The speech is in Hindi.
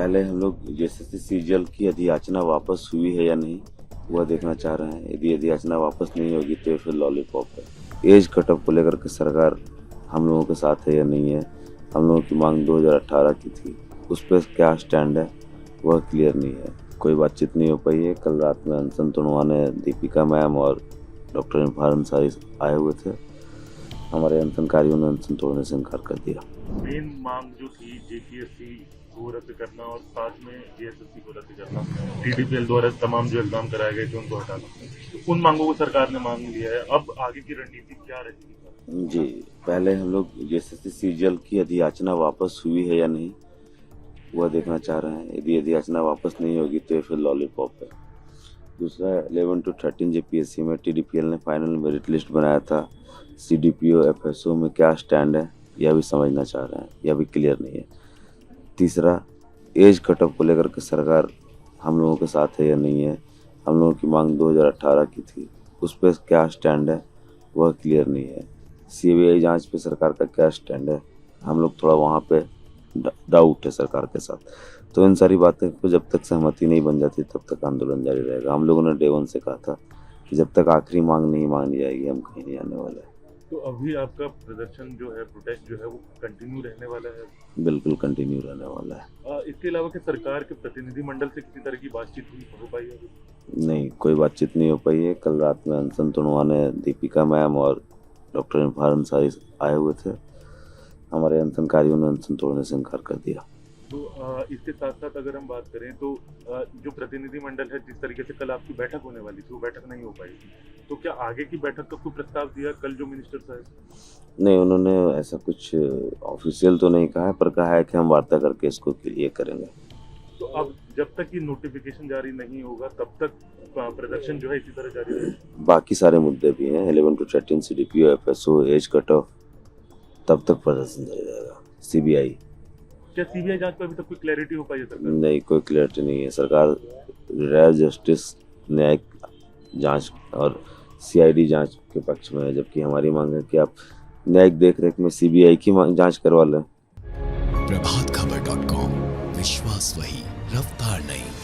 पहले हम लोग जेएसएससी सीजीएल की अधियाचना वापस हुई है या नहीं, वह देखना चाह रहे हैं। यदि अधियाचना वापस नहीं होगी तो फिर लॉलीपॉप है। एज कट ऑफ को लेकर के सरकार हम लोगों के साथ है या नहीं है। हम लोगों की मांग 2018 की थी, उस पर क्या स्टैंड है वह क्लियर नहीं है। कोई बातचीत नहीं हो पाई है। कल रात में अनशन तोड़वाने दीपिका मैम और डॉक्टर इरफान अंसारी आए हुए थे। हमारे अनशनकारियों ने अनशन तोड़ने से इनकार कर दिया। मेन मांग जो थी जेपीएससी को रद्द करना और साथ में जेएसएससी को रद्द करना, टीडीपीएल द्वारा तमाम जो एग्जाम कराए गए थे उनको हटाना, तो उन मांगों को सरकार ने मांग लिया है। अब आगे की रणनीति क्या रहेगी? जी, पहले हम लोग जेएसएससी सीजीएल की अधियाचना वापस हुई है या नहीं, वह देखना चाह रहे हैं। यदि अधियाचना वापस नहीं होगी तो फिर लॉलीपॉप है। दूसरा, 11 to 13 जेपीएससी में टीडीपीएल ने फाइनल मेरिट लिस्ट बनाया था। सीडीपीओ एफएसओ में क्या स्टैंड है यह भी समझना चाह रहे हैं, यह भी क्लियर नहीं है। तीसरा, एज कट ऑफ को लेकर के सरकार हम लोगों के साथ है या नहीं है। हम लोगों की मांग 2018 की थी, उस पर क्या स्टैंड है वह क्लियर नहीं है। सीबीआई जांच पे सरकार का क्या स्टैंड है, हम लोग थोड़ा वहाँ पे डाउट है सरकार के साथ। तो इन सारी बातें को जब तक सहमति नहीं बन जाती तब तक आंदोलन जारी रहेगा। हम लोगों ने डे वन से कहा था कि जब तक आखिरी मांग नहीं मानी जाएगी हम कहीं नहीं आने वाले हैं। तो अभी आपका प्रदर्शन जो है, प्रोटेस्ट जो है, वो कंटिन्यू रहने वाला है? बिल्कुल कंटिन्यू रहने वाला है। इसके अलावा कि सरकार के प्रतिनिधिमंडल से किसी तरह की बातचीत हो पाई है? नहीं, कोई बातचीत नहीं हो पाई है। कल रात में अनशन तोड़वाने दीपिका मैम और डॉक्टर इरफान अंसारी आए हुए थे। हमारे अनशनकारियों ने अनशन तोड़ने से इनकार कर दिया। तो इसके साथ साथ अगर हम बात करें तो जो प्रतिनिधिमंडल है, जिस तरीके से कल आपकी बैठक होने वाली थी वो बैठक नहीं हो पाई थी, तो क्या आगे की बैठक का कोई प्रस्ताव दिया कल जो मिनिस्टर साहब? नहीं, उन्होंने ऐसा कुछ ऑफिशियल तो नहीं कहा है, पर कहा है कि हम वार्ता करके इसको ये करेंगे। तो अब जब तक ये नोटिफिकेशन जारी नहीं होगा तब तक प्रदर्शन जो है इसी तरह जारी रहेगा? बाकी सारे मुद्दे भी हैं, 11 to 13 CDPO FSO as cut off, तब तक प्रदर्शन जारी रहेगा। सीबीआई, क्या सीबीआई जांच पर अभी तक कोई क्लैरिटी हो पाई है सरकार? नहीं, कोई क्लैरिटी नहीं है। सरकार रिटायर्ड जस्टिस न्यायिक जांच और सीआईडी जांच के पक्ष में है, जबकि हमारी मांग है कि आप न्यायिक देखरेख में सीबीआई की जांच करवा लें। प्रभातखबर.com, विश्वास वही, रफ्तार नहीं।